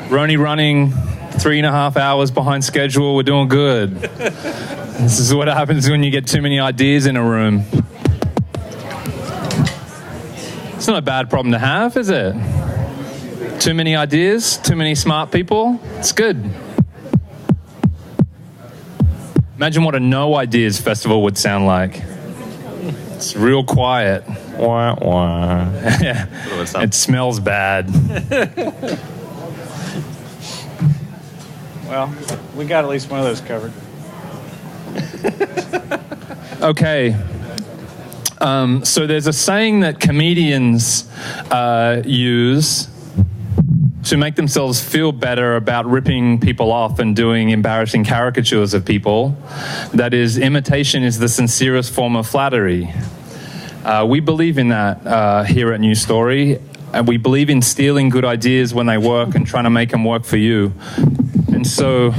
We're only running 3.5 hours behind schedule. We're doing good. This is what happens when you get too many ideas in a room. It's not a bad problem to have, is it? Too many ideas, too many smart people. It's good. Imagine what a no ideas festival would sound like. It's real quiet. Wah, wah. Yeah. It smells bad. Well, we got at least one of those covered. Okay. So there's a saying that comedians use to make themselves feel better about ripping people off and doing embarrassing caricatures of people. That is, imitation is the sincerest form of flattery. We believe in that here at New Story, and we believe in stealing good ideas when they work and trying to make them work for you. And so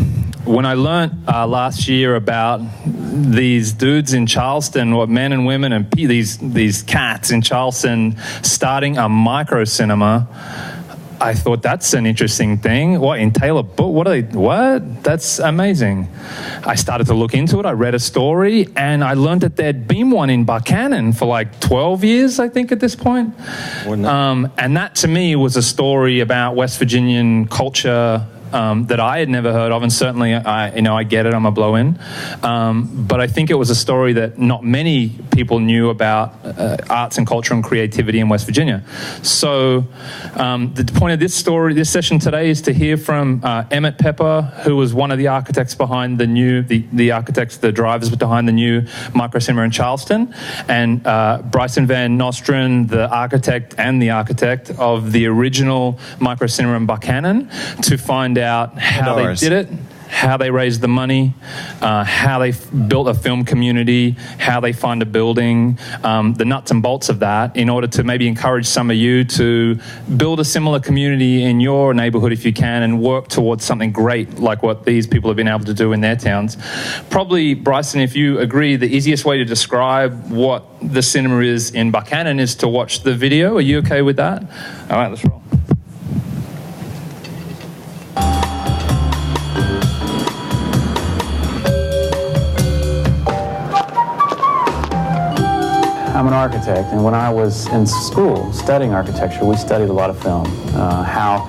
when I learned last year about these dudes in Charleston, or men and women and these cats in Charleston starting a micro cinema, I thought that's an interesting thing. What, in Taylor Book? What? That's amazing. I started to look into it. I read a story, and I learned that there'd been one in Buckhannon for like 12 years, I think, at this point. And that, to me, was a story about West Virginian culture that I had never heard of, and certainly I get it, I'm a blow-in. But I think it was a story that not many people knew about arts and culture and creativity in West Virginia. So the point of this session today is to hear from Emmett Pepper, who was one of the architects behind the drivers behind the new micro cinema in Charleston, and Bryson Van Nostrand, the architect of the original micro cinema in Buckhannon, to find out how they did it, how they raised the money, how they built a film community, how they find a building, the nuts and bolts of that, in order to maybe encourage some of you to build a similar community in your neighborhood if you can, and work towards something great like what these people have been able to do in their towns. Probably, Bryson, if you agree, the easiest way to describe what the cinema is in Buckhannon is to watch the video. Are you okay with that? All right, let's roll. I'm an architect, and when I was in school studying architecture, we studied a lot of film, how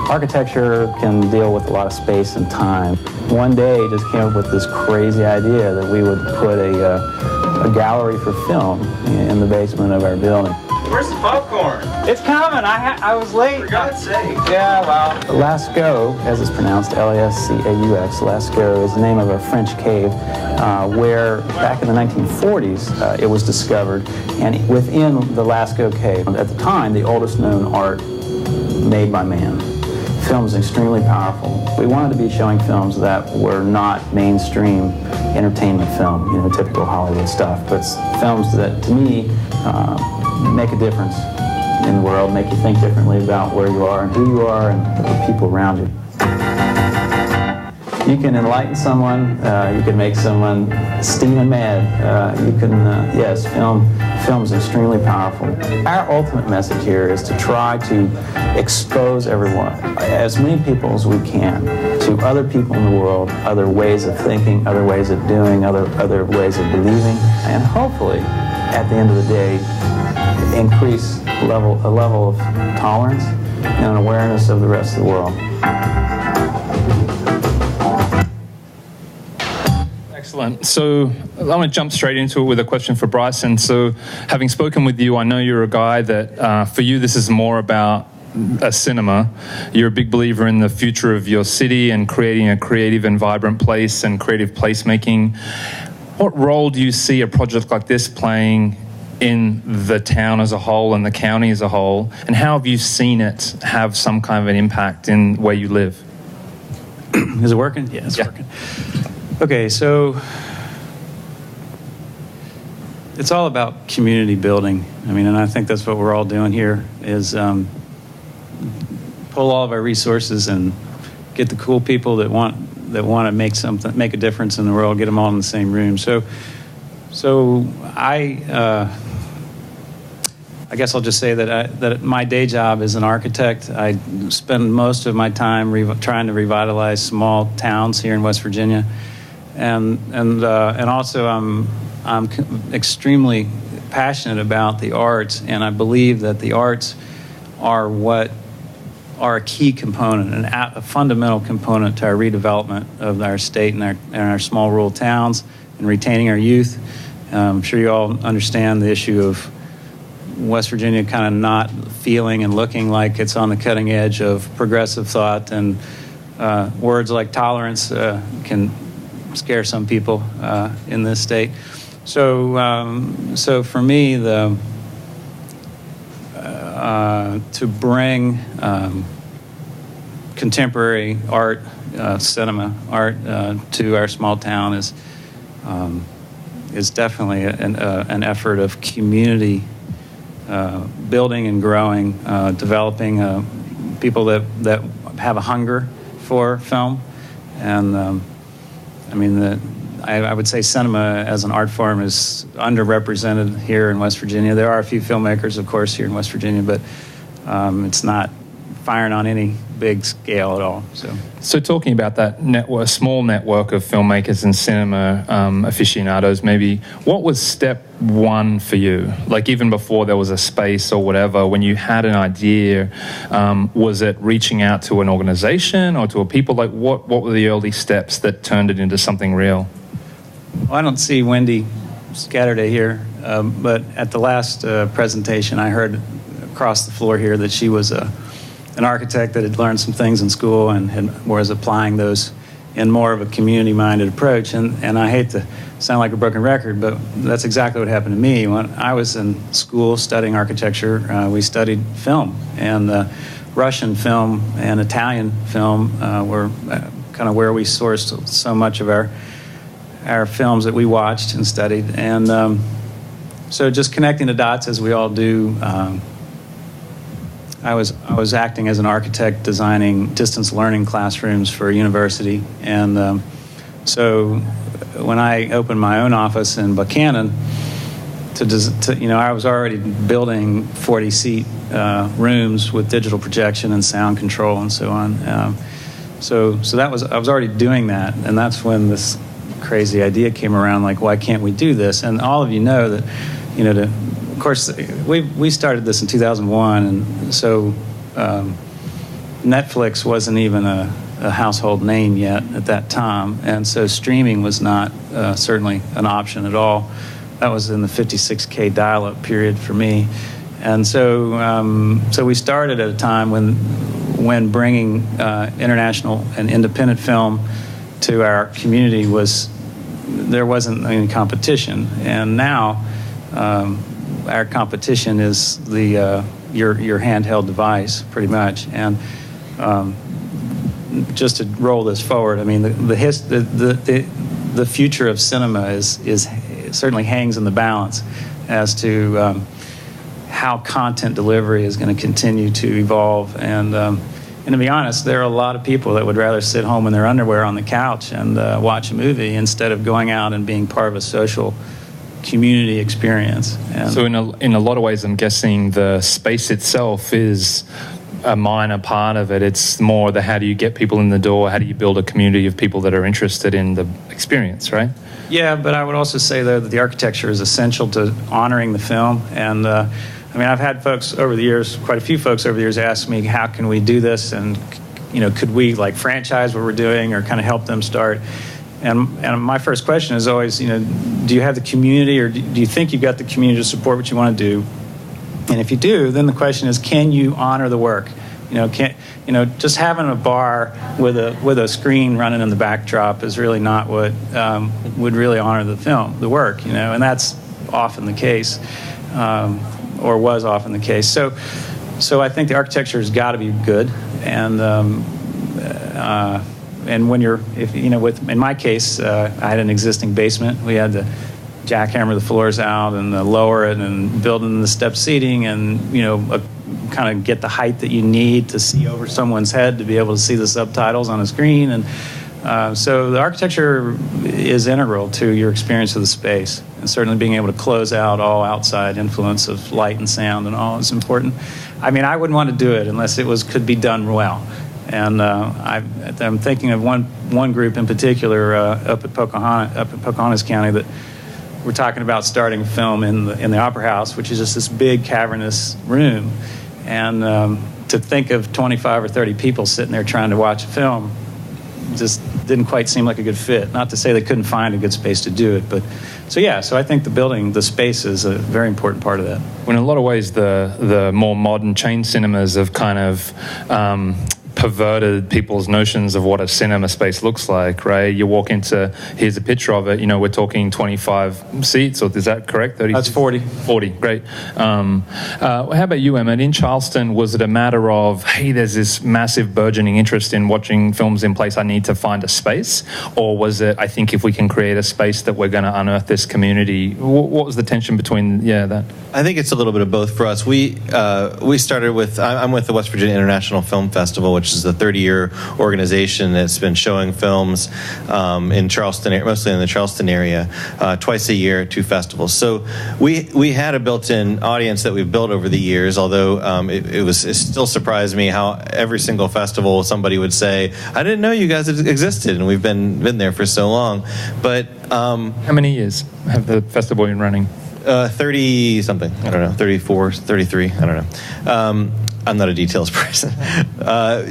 architecture can deal with a lot of space and time. One day, just came up with this crazy idea that we would put a gallery for film in the basement of our building. Where's the popcorn? It's coming. I was late. For God's sake. Yeah, well. Lascaux, as it's pronounced, L-A-S-C-A-U-X, Lascaux is the name of a French cave where back in the 1940s it was discovered, and within the Lascaux cave, at the time, the oldest known art made by man. Film is extremely powerful. We wanted to be showing films that were not mainstream entertainment film, typical Hollywood stuff, but films that, to me, make a difference in the world, make you think differently about where you are and who you are and the people around you. You can enlighten someone, you can make someone steaming mad, yes, film is extremely powerful. Our ultimate message here is to try to expose everyone, as many people as we can, to other people in the world, other ways of thinking, other ways of doing, other ways of believing, and hopefully, at the end of the day, increase a level of tolerance and an awareness of the rest of the world. Excellent. So I want to jump straight into it with a question for Bryson. So having spoken with you, I know you're a guy that for you this is more about a cinema. You're a big believer in the future of your city and creating a creative and vibrant place and creative placemaking. What role do you see a project like this playing in the town as a whole and the county as a whole, and how have you seen it have some kind of an impact in where you live? Is it working? Yeah, it's working. Okay, so it's all about community building. I mean, and I think that's what we're all doing here, is pull all of our resources and get the cool people that want to make a difference in the world, get them all in the same room. So I guess I'll just say that my day job is an architect. I spend most of my time trying to revitalize small towns here in West Virginia, and also I'm extremely passionate about the arts, and I believe that the arts are a key component, a fundamental component to our redevelopment of our state and our small rural towns and retaining our youth. I'm sure you all understand the issue of West Virginia kind of not feeling and looking like it's on the cutting edge of progressive thought, and words like tolerance can scare some people in this state. So for me, to bring contemporary art, cinema art to our small town is definitely an effort of community building and growing, developing people that have a hunger for film. And I would say cinema as an art form is underrepresented here in West Virginia. There are a few filmmakers, of course, here in West Virginia, but it's not firing on any big scale at all. So talking about that small network of filmmakers and cinema aficionados, maybe, what was step one for you? Like, even before there was a space or whatever, when you had an idea, was it reaching out to an organization or to a people? Like, what were the early steps that turned it into something real? Well, I don't see Wendy Scatterday here, but at the last presentation, I heard across the floor here that she was an architect that had learned some things in school and was applying those in more of a community-minded approach. And I hate to sound like a broken record, but that's exactly what happened to me. When I was in school studying architecture, we studied film, and Russian film and Italian film were kind of where we sourced so much of our films that we watched and studied. And so just connecting the dots, as we all do, I was acting as an architect designing distance learning classrooms for a university. And so when I opened my own office in Buckhannon, I was already building 40-seat rooms with digital projection and sound control and so on. So I was already doing that, and that's when this crazy idea came around, like, why can't we do this? And all of you know that, of course, we started this in 2001, and so Netflix wasn't even a household name yet at that time, and so streaming was not certainly an option at all. That was in the 56K dial-up period for me, and so we started at a time when bringing international and independent film to our community there wasn't any competition, and now our competition is your handheld device, pretty much. And just to roll this forward, I mean, the future of cinema is certainly hangs in the balance as to how content delivery is going to continue to evolve. And to be honest, there are a lot of people that would rather sit home in their underwear on the couch and watch a movie instead of going out and being part of a social community experience. And so in a lot of ways, I'm guessing the space itself is a minor part of it. It's more the how do you get people in the door, how do you build a community of people that are interested in the experience, right? Yeah, but I would also say, though, that the architecture is essential to honoring the film. And I've had folks over the years, quite a few folks over the years, ask me, how can we do this? And, could we like franchise what we're doing or kind of help them start? And my first question is always, do you have the community, or do you think you've got the community to support what you want to do? And if you do, then the question is, can you honor the work? Just having a bar with a screen running in the backdrop is really not what would really honor the work, and that's often the case, or was often the case. So I think the architecture has got to be good, and when in my case, I had an existing basement. We had to jackhammer the floors out and lower it and build in the step seating and, kind of get the height that you need to see over someone's head to be able to see the subtitles on a screen. And So the architecture is integral to your experience of the space, and certainly being able to close out all outside influence of light and sound and all is important. I mean, I wouldn't want to do it unless it could be done well. And I'm thinking of one group in particular up in Pocahontas County that we're talking about starting a film in the Opera House, which is just this big cavernous room, and to think of 25 or 30 people sitting there trying to watch a film just didn't quite seem like a good fit. Not to say they couldn't find a good space to do it, but so I think the space is a very important part of that. Well, in a lot of ways, the more modern chain cinemas have kind of perverted people's notions of what a cinema space looks like, right? You walk into, here's a picture of it, we're talking 25 seats, or is that correct? 30? That's 40. 40, great. How about you, Emmett? In Charleston, was it a matter of, hey, there's this massive burgeoning interest in watching films in place, I need to find a space? Or was it, I think if we can create a space that we're going to unearth this community? What was the tension between, that? I think it's a little bit of both for us. We started with, I'm with the West Virginia International Film Festival, which is a 30-year organization that's been showing films in Charleston, mostly in the Charleston area, twice a year at 2 festivals. So we had a built-in audience that we've built over the years, although it still surprised me how every single festival somebody would say, I didn't know you guys existed, and we've been there for so long. But how many years have the festival been running? 30 something, I don't know, 34, 33, I don't know. I'm not a details person. But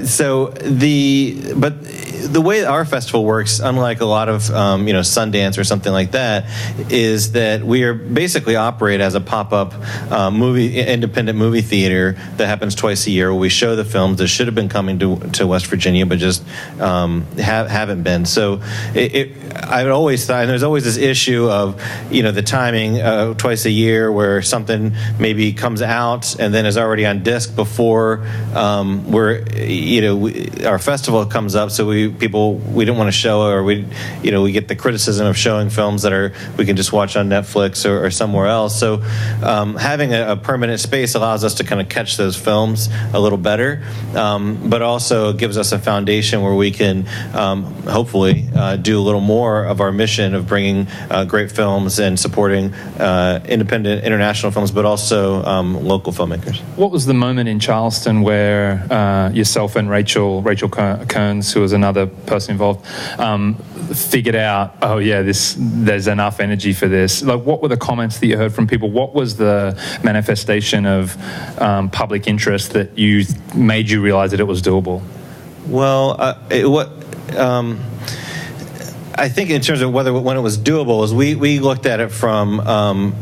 the way our festival works, unlike a lot of, Sundance or something like that, is that we are basically operate as a pop-up independent movie theater that happens twice a year, where we show the films that should have been coming to West Virginia, but just haven't been. So I've always thought, and there's always this issue of, the timing twice a year where something maybe comes out and then is already on disc before our festival comes up, so we don't want to show, or we get the criticism of showing films that we can just watch on Netflix or somewhere else. So having a permanent space allows us to kind of catch those films a little better, but also gives us a foundation where we can hopefully do a little more of our mission of bringing great films and supporting independent international films, but also local filmmakers. What was the moment in Charleston where yourself and Rachel Kearns, who was another person involved, figured out, there's enough energy for this? Like, what were the comments that you heard from people? What was the manifestation of public interest that made you realize that it was doable? Well, I think in terms of when it was doable, is we looked at it from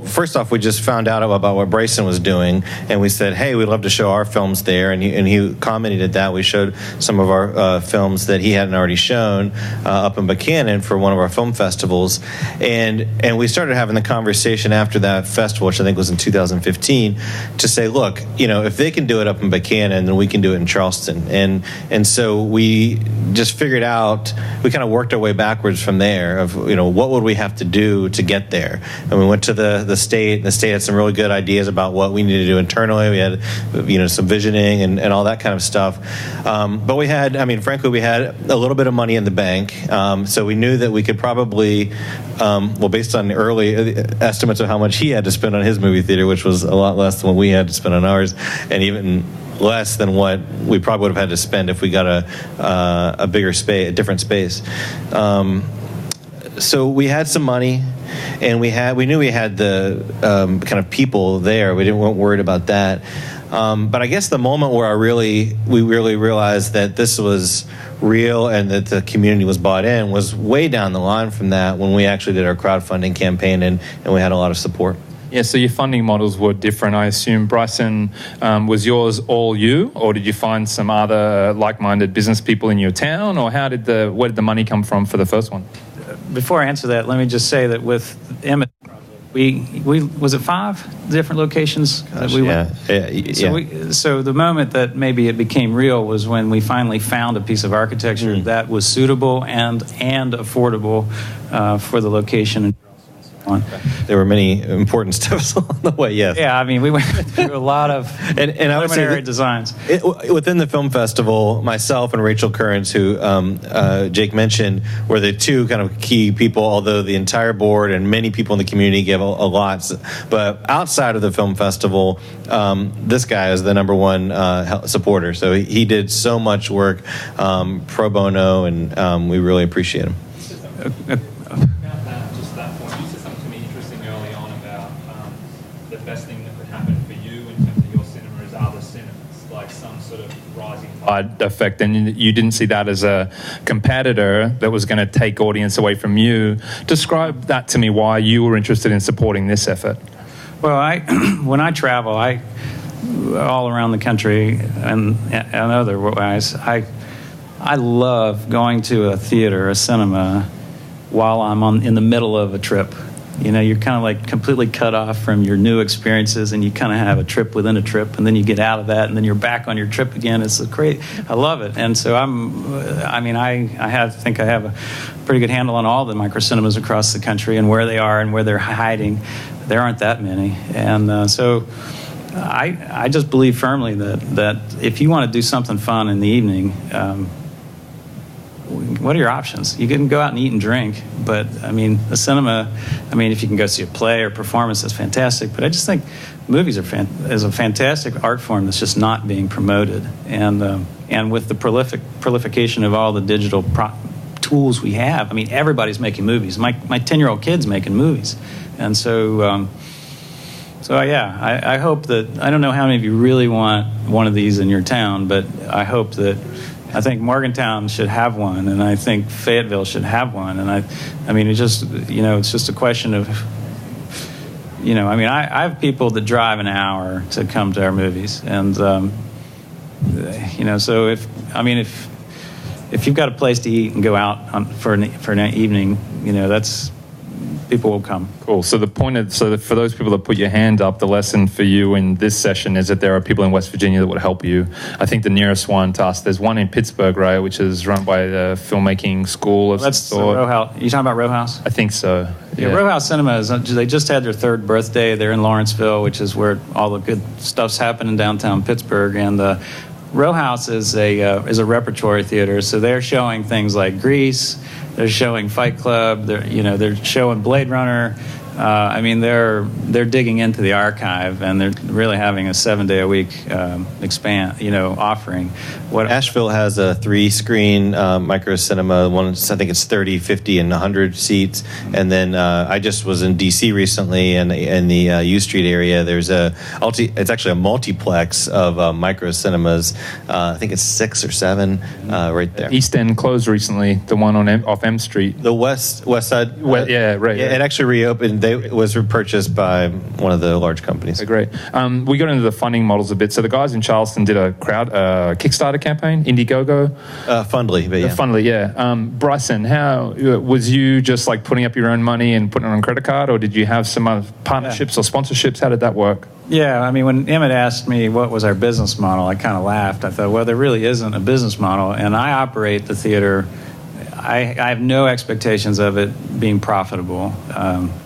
first off, we just found out about what Bryson was doing, and we said, hey, we'd love to show our films there, and he commented at that. We showed some of our films that he hadn't already shown up in Buckhannon for one of our film festivals, and we started having the conversation after that festival, which I think was in 2015, to say, look, if they can do it up in Buckhannon, then we can do it in Charleston, and so we just figured out, we kind of worked our way backwards from there of, what would we have to do to get there, and we went to the state. The state had some really good ideas about what we needed to do internally. We had, some visioning and all that kind of stuff. But we had, frankly, we had a little bit of money in the bank. So we knew that we could probably, based on the early estimates of how much he had to spend on his movie theater, which was a lot less than what we had to spend on ours, and even less than what we probably would have had to spend if we got a bigger space, a different space. So we had some money, and we knew we had the kind of people there. We weren't worried about that. But I guess the moment where we really realized that this was real and that the community was bought in was way down the line from that, when we actually did our crowdfunding campaign and we had a lot of support. Yeah, so your funding models were different. I assume, Bryson, was yours all you, or did you find some other like-minded business people in your town, or where did the money come from for the first one? Before I answer that, let me just say that with Emmett, we was it 5 different locations that we went? So the moment that maybe it became real was when we finally found a piece of architecture that was suitable and affordable for the location. on. There were many important steps along the way, yes. Yeah, I mean, we went through a lot of and I would say preliminary designs. Within the film festival, myself and Rachel Kearns, who Jake mentioned, were the two kind of key people, although the entire board and many people in the community gave a lot. But outside of the film festival, this guy is the number one supporter. So he did so much work pro bono, and we really appreciate him. Just that point, you said something to me interesting early on about the best thing that could happen for you in terms of your cinema is other cinemas, like some sort of rising tide effect, and you didn't see that as a competitor that was going to take audience away from you. Describe that to me, why you were interested in supporting this effort. Well, when I travel, all around the country and otherwise, I love going to a theater, a cinema, while I'm in the middle of a trip. You know, you're kind of like completely cut off from your new experiences, and you kind of have a trip within a trip, and then you get out of that, and then you're back on your trip again. It's great. I love it. And so I think I have a pretty good handle on all the micro cinemas across the country and where they are and where they're hiding. There aren't that many. And so I just believe firmly that if you want to do something fun in the evening, what are your options? You can go out and eat and drink, but I mean, the cinema, if you can go see a play or performance, that's fantastic. But I just think movies is a fantastic art form that's just not being promoted. And with the proliferation of all the digital tools we have, everybody's making movies. My 10-year-old kid's making movies, and so yeah, I hope that, I don't know how many of you really want one of these in your town, but I think Morgantown should have one, and I think Fayetteville should have one, and it's just, it's just a question of, I have people that drive an hour to come to our movies, and, so if you've got a place to eat and go out for an evening, that's, people will come. Cool. So for those people that put your hand up, the lesson for you in this session is that there are people in West Virginia that would help you. I think the nearest one to us, there's one in Pittsburgh, right, which is run by the filmmaking school of That's some sort. Row House. You talking about Row House? I think so. Yeah, Row House Cinema they just had their 3rd birthday. They're in Lawrenceville, which is where all the good stuff's happening in downtown Pittsburgh, and Row House is a repertory theater, so they're showing things like Grease, they're showing Fight Club, they're showing Blade Runner. They're digging into the archive, and they're really having a 7-day-a-week offering. Asheville has a 3-screen micro cinema. One, I think it's 30, 50, and 100 seats. And then I just was in D.C. recently, and in the U Street area, there's it's actually a multiplex of micro cinemas. I think it's 6 or 7 right there. East End closed recently, the one off M Street. The West Side. Yeah, right. Yeah, it actually reopened. It was purchased by one of the large companies. Okay, great. We got into the funding models a bit. So the guys in Charleston did a Kickstarter campaign, Indiegogo. Fundly, but yeah. Fundly, yeah. Bryson, how was you just like putting up your own money and putting it on a credit card, or did you have some other partnerships or sponsorships? How did that work? Yeah, when Emmett asked me what was our business model, I kind of laughed. I thought, well, there really isn't a business model, and I operate the theater. I have no expectations of it being profitable.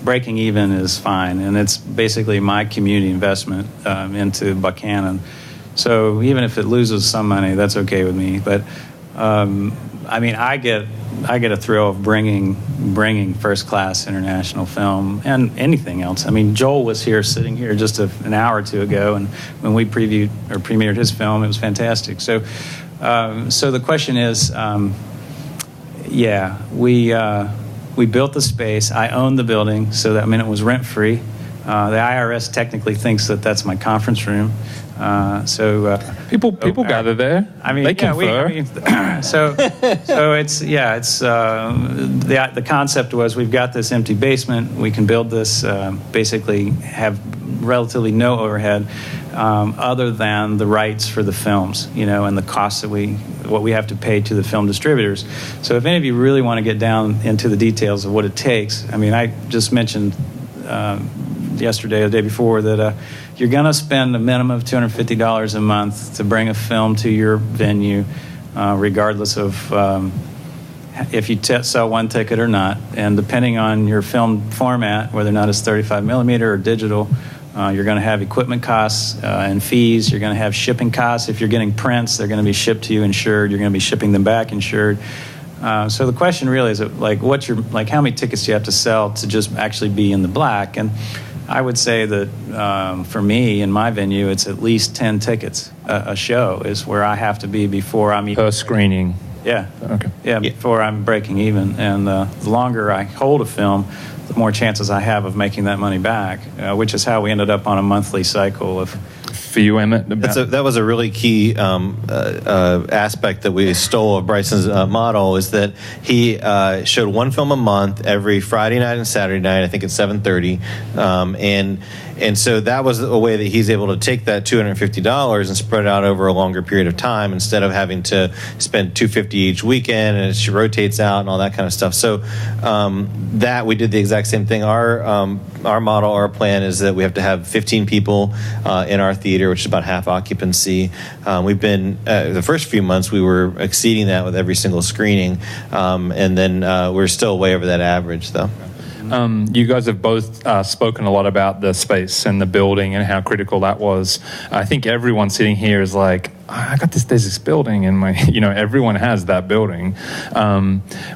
Breaking even is fine, and it's basically my community investment into Buckhannon. So even if it loses some money, that's okay with me. But I get a thrill of bringing first-class international film and anything else. Joel was sitting here just an hour or two ago, and when we premiered his film, it was fantastic. So the question is. Yeah, we built the space. I own the building, so that it was rent free. The IRS technically thinks that that's my conference room. People gather there. They confer. So it's the concept was we've got this empty basement. We can build this. Basically, have relatively no overhead. Other than the rights for the films, and the costs that what we have to pay to the film distributors. So if any of you really want to get down into the details of what it takes, I just mentioned yesterday or the day before that you're going to spend a minimum of $250 a month to bring a film to your venue, regardless of if you sell one ticket or not. And depending on your film format, whether or not it's 35 millimeter or digital, you're going to have equipment costs and fees. You're going to have shipping costs. If you're getting prints, they're going to be shipped to you insured. You're going to be shipping them back insured. So the question really is, like, how many tickets do you have to sell to just actually be in the black? And I would say that for me, in my venue, it's at least 10 tickets a show is where I have to be before I'm even... Per screening. Yeah. Okay. Yeah, before I'm breaking even. And the longer I hold a film, the more chances I have of making that money back, which is how we ended up on a monthly cycle of... For you, Emmett? That was a really key aspect that we stole of Bryson's model, is that he showed one film a month every Friday night and Saturday night, I think at 7:30, and so that was a way that he's able to take that $250 and spread it out over a longer period of time instead of having to spend $250 each weekend, and it rotates out and all that kind of stuff. So that we did the exact same thing. Our model, our plan is that we have to have 15 people in our theater, which is about half occupancy. We've been the first few months we were exceeding that with every single screening, and then we're still way over that average, though. You guys have both spoken a lot about the space and the building and how critical that was. I think everyone sitting here is like, there's this building in my, everyone has that building.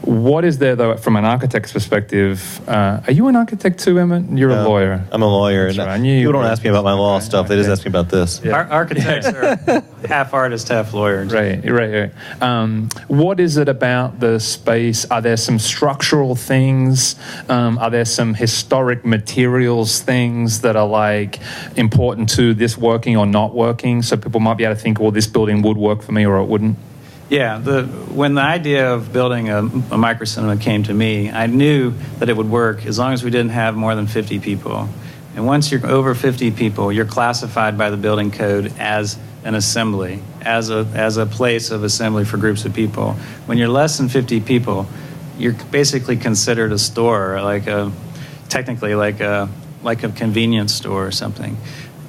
What is there, though, from an architect's perspective? Are you an architect too, Emmett? You're a lawyer. I'm a lawyer. That's right. I knew people don't ask me about my law stuff. They just ask me about this. Yeah. Architects are half artist, half lawyer. Right. What is it about the space? Are there some structural things? Are there some historic materials things that are like important to this working or not working? So people might be able to think, well, this building would work for me or it wouldn't. Yeah, when the idea of building a micro-cinema came to me, I knew that it would work as long as we didn't have more than 50 people. And once you're over 50 people, you're classified by the building code as an assembly, as a place of assembly for groups of people. When you're less than 50 people, you're basically considered a store, technically like a convenience store or something.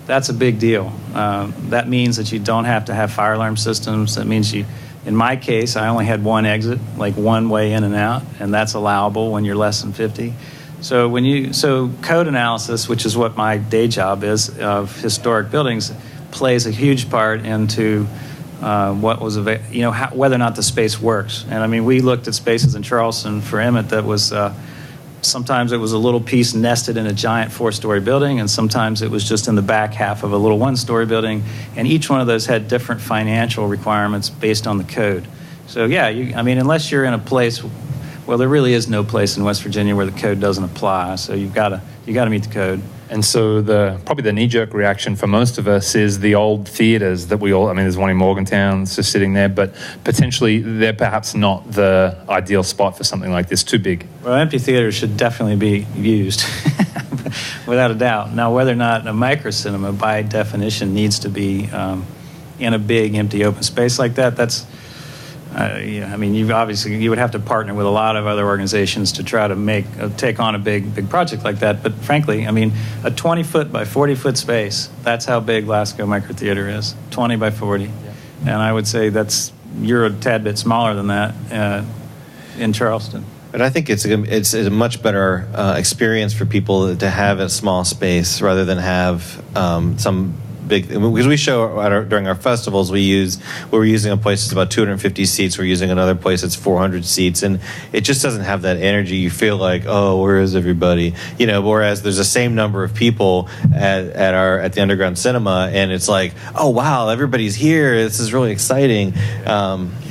That's a big deal. That means that you don't have to have fire alarm systems. That means in my case, I only had one exit, like one way in and out, and that's allowable when you're less than 50. So code analysis, which is what my day job is of historic buildings, plays a huge part into whether or not the space works. And I mean, we looked at spaces in Charleston for Emmett that was. Sometimes it was a little piece nested in a giant 4-story building, and sometimes it was just in the back half of a little 1-story building, and each one of those had different financial requirements based on the code. So yeah, unless you're in a place, well, there really is no place in West Virginia where the code doesn't apply, so you got to meet the code. And so probably the knee-jerk reaction for most of us is the old theaters that there's one in Morgantown that's just sitting there, but potentially they're perhaps not the ideal spot for something like this, too big. Well, empty theaters should definitely be used, without a doubt. Now, whether or not a micro-cinema, by definition, needs to be in a big, empty, open space like that, that's... you would have to partner with a lot of other organizations to try to take on a big project like that. But frankly, a 20-foot by 40-foot space, that's how big Lascaux Micro-Theater is, 20 by 40. Yeah. And I would say you're a tad bit smaller than that in Charleston. But I think it's a much better experience for people to have a small space rather than have some big, because we show during our festivals, we were using a place that's about 250 seats. We're using another place that's 400 seats, and it just doesn't have that energy. You feel like, oh, where is everybody? Whereas there's the same number of people at the Underground Cinema, and it's like, oh wow, everybody's here. This is really exciting.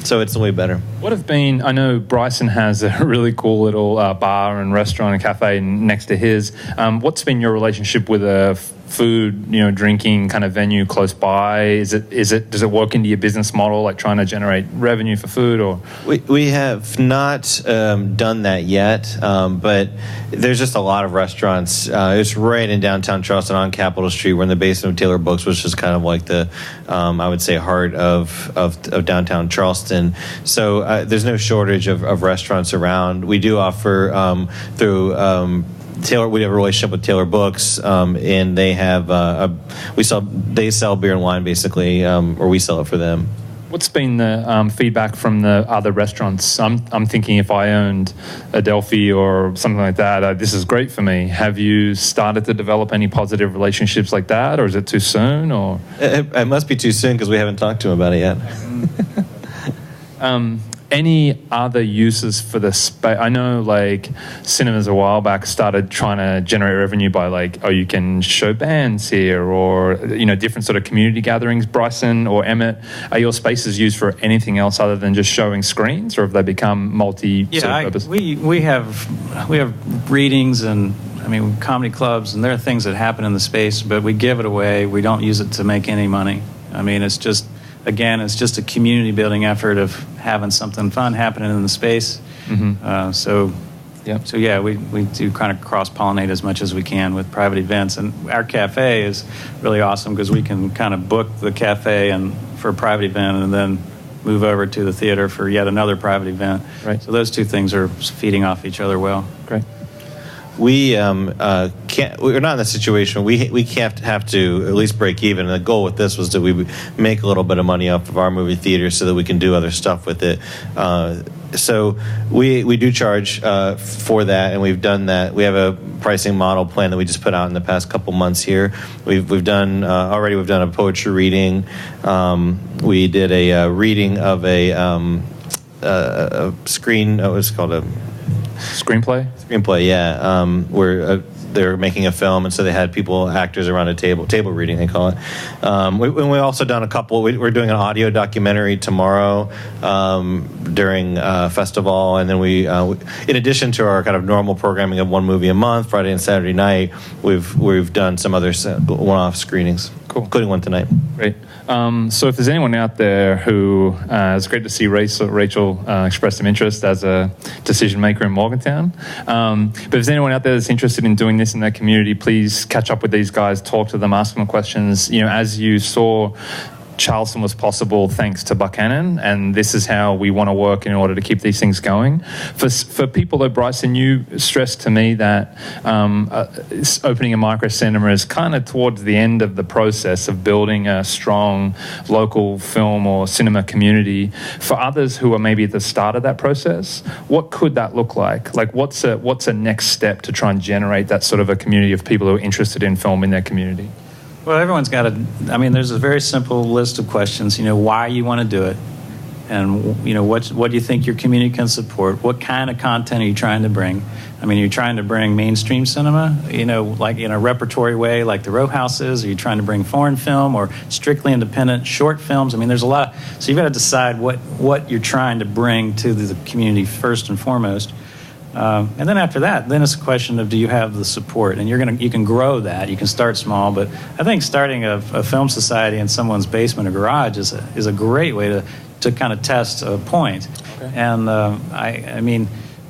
So it's way better. I know Bryson has a really cool little bar and restaurant and cafe next to his. What's been your relationship with a food, drinking kind of venue close by? Does it work into your business model, like trying to generate revenue for food, or? We have not done that yet, but there's just a lot of restaurants. It's right in downtown Charleston on Capitol Street. We're in the basement of Taylor Books, which is kind of like the, I would say, heart of downtown Charleston. So there's no shortage of restaurants around. We do offer through Taylor. We have a relationship with Taylor Books, and they have they sell beer and wine basically, or we sell it for them. What's been the feedback from the other restaurants? I'm thinking if I owned Adelphi or something like that, this is great for me. Have you started to develop any positive relationships like that, or is it too soon? Or It must be too soon because we haven't talked to him about it yet. Any other uses for the space? I know, like, cinemas a while back started trying to generate revenue by, like, you can show bands here, or, different sort of community gatherings. Bryson or Emmett, are your spaces used for anything else other than just showing screens, or have they become multi-purpose? We have readings and comedy clubs, and there are things that happen in the space, but we give it away. We don't use it to make any money. It's just a community building effort of having something fun happening in the space. Mm-hmm. So we do kind of cross-pollinate as much as we can with private events. And our cafe is really awesome because we can kind of book the cafe and for a private event and then move over to the theater for yet another private event. Right. So those two things are feeding off each other well. Great. We can't. We're not in that situation. We can't have to at least break even. And the goal with this was that we make a little bit of money off of our movie theater so that we can do other stuff with it. So we do charge for that, and we've done that. We have a pricing model plan that we just put out in the past couple months here. We've done already. We've done a poetry reading. We did a reading of a screen. What's called a Screenplay, yeah. Where they're making a film, and so they had actors around a table reading, they call it. We also done a couple. We're doing an audio documentary tomorrow during festival, and then we, in addition to our kind of normal programming of one movie a month, Friday and Saturday night, we've done some other one-off screenings, cool, including one tonight. Great. So if there's anyone out there who, it's great to see Rachel express some interest as a decision maker in Morgantown. But if there's anyone out there that's interested in doing this in their community, please catch up with these guys, talk to them, ask them questions. As you saw, Charleston was possible thanks to Buckhannon, and this is how we want to work in order to keep these things going. For people, though, Bryson, you stressed to me that opening a micro cinema is kind of towards the end of the process of building a strong local film or cinema community. For others who are maybe at the start of that process, what could that look like? Like, what's a next step to try and generate that sort of a community of people who are interested in film in their community? Well, everyone's got there's a very simple list of questions, why you want to do it, and, what do you think your community can support? What kind of content are you trying to bring? You're trying to bring mainstream cinema, like in a repertory way, like the Row House is? Are you trying to bring foreign film or strictly independent short films? There's a lot. So you've got to decide what you're trying to bring to the community first and foremost. And then after that, then it's a question of, do you have the support? And you can grow that. You can start small, but I think starting a film society in someone's basement or garage is a great way to kind of test a point. Okay. And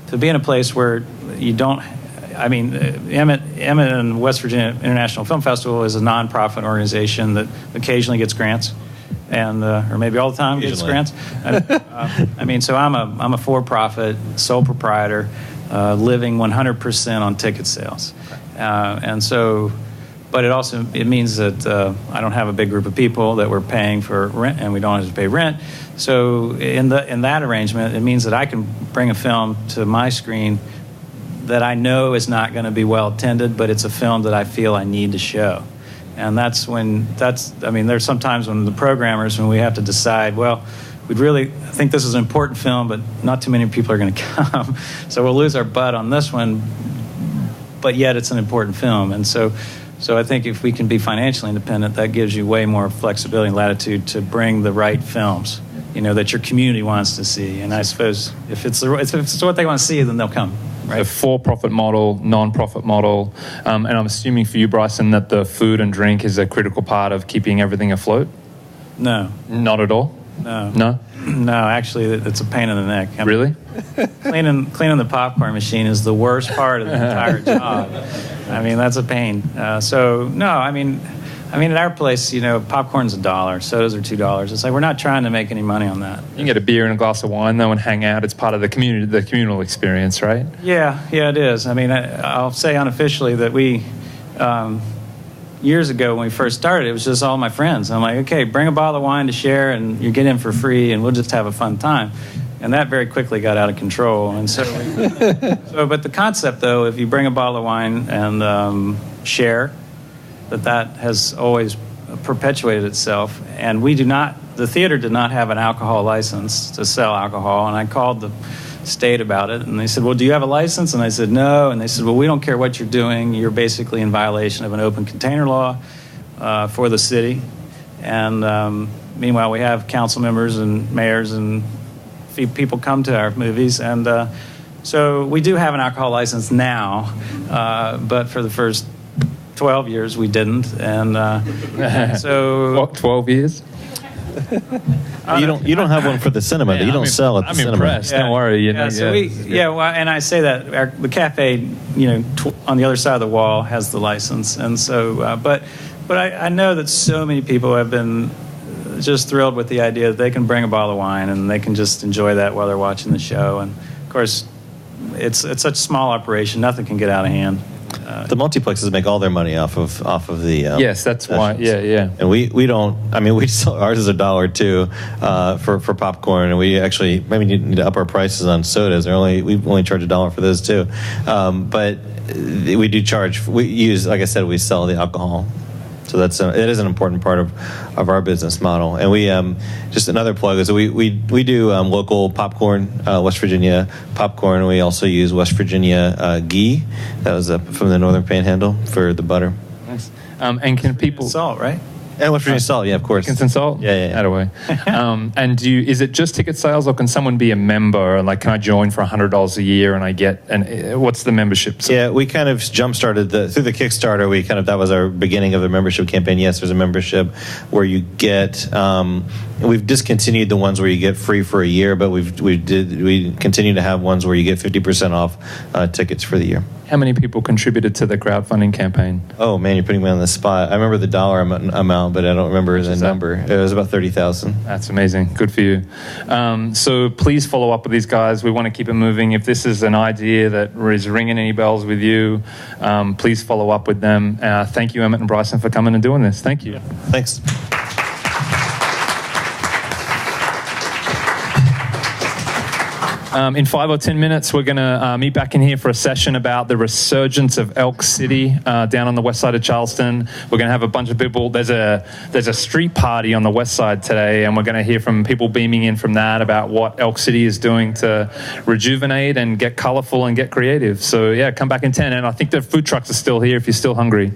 to be in a place where you don't. Emmett and West Virginia International Film Festival is a nonprofit organization that occasionally gets grants. And or maybe all the time gets grants. So I'm a for-profit sole proprietor, living 100% on ticket sales, but it means that I don't have a big group of people that we're paying for rent, and we don't have to pay rent. So in that arrangement, it means that I can bring a film to my screen that I know is not going to be well attended, but it's a film that I feel I need to show. And there's sometimes when the programmers, when we have to decide, well, we'd really think this is an important film, but not too many people are going to come. So we'll lose our butt on this one, but yet it's an important film. And so I think if we can be financially independent, that gives you way more flexibility and latitude to bring the right films, that your community wants to see. And I suppose if it's what they want to see, then they'll come. Right. A for-profit model, non-profit model, and I'm assuming for you, Bryson, that the food and drink is a critical part of keeping everything afloat? No. Not at all? No. No? No, actually, it's a pain in the neck. Really? Cleaning the popcorn machine is the worst part of the entire job. That's a pain. At our place, popcorn's $1, sodas are $2. It's like we're not trying to make any money on that. You can get a beer and a glass of wine, though, and hang out. It's part of the communal experience, right? Yeah, it is. I'll say unofficially that we years ago when we first started, it was just all my friends. I'm like, okay, bring a bottle of wine to share, and you get in for free, and we'll just have a fun time. And that very quickly got out of control. And so, but the concept, though, if you bring a bottle of wine and share, that has always perpetuated itself. And the theater did not have an alcohol license to sell alcohol. And I called the state about it, and they said, well, do you have a license? And I said, no. And they said, well, we don't care what you're doing. You're basically in violation of an open container law for the city. And meanwhile, we have council members and mayors and people come to our movies. And so we do have an alcohol license now, but for the first 12 years we didn't. And so... What, 12 years? You don't have one for the cinema. You don't sell at the cinema. I'm impressed. Don't worry. Well, and I say that the cafe, on the other side of the wall has the license, and so. But I know that so many people have been just thrilled with the idea that they can bring a bottle of wine and they can just enjoy that while they're watching the show. And of course, it's such a small operation; nothing can get out of hand. The multiplexes make all their money off of the. Yes, that's why. Yeah. And we don't. I mean, we sell ours is $1 too for popcorn, and we actually maybe need to up our prices on sodas. We only charge $1 for those too, but we do charge. We use, like I said, we sell the alcohol. So it is an important part of our business model. And we just another plug is we do local popcorn, West Virginia popcorn. We also use West Virginia ghee. That was from the Northern Panhandle for the butter. Nice. And can people salt, right? And West Virginia salt, yeah, of course. Dickinson salt? Yeah. That away. And is it just ticket sales, or can someone be a member? Like, can I join for $100 a year and I get, and what's the membership? Yeah, we kind of jump-started through the Kickstarter. That was our beginning of the membership campaign. Yes, there's a membership where you get, we've discontinued the ones where you get free for a year, but we continue to have ones where you get 50% off tickets for the year. How many people contributed to the crowdfunding campaign? Oh man, you're putting me on the spot. I remember the dollar amount, but I don't remember the number. It was about 30,000. That's amazing. Good for you. So please follow up with these guys. We want to keep it moving. If this is an idea that is ringing any bells with you, please follow up with them. Thank you, Emmett and Bryson, for coming and doing this. Thank you. Thanks. In 5 or 10 minutes, we're going to meet back in here for a session about the resurgence of Elk City down on the west side of Charleston. We're going to have a bunch of people. There's a street party on the west side today, and we're going to hear from people beaming in from that about what Elk City is doing to rejuvenate and get colorful and get creative. So, yeah, come back in 10. And I think the food trucks are still here if you're still hungry.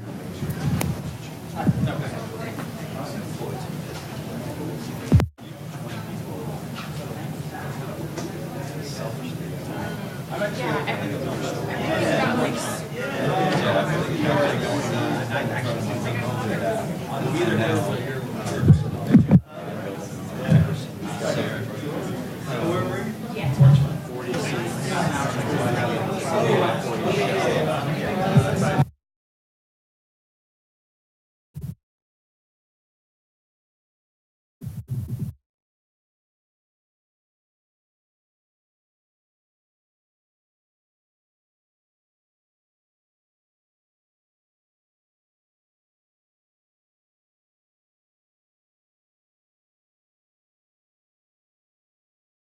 Yeah.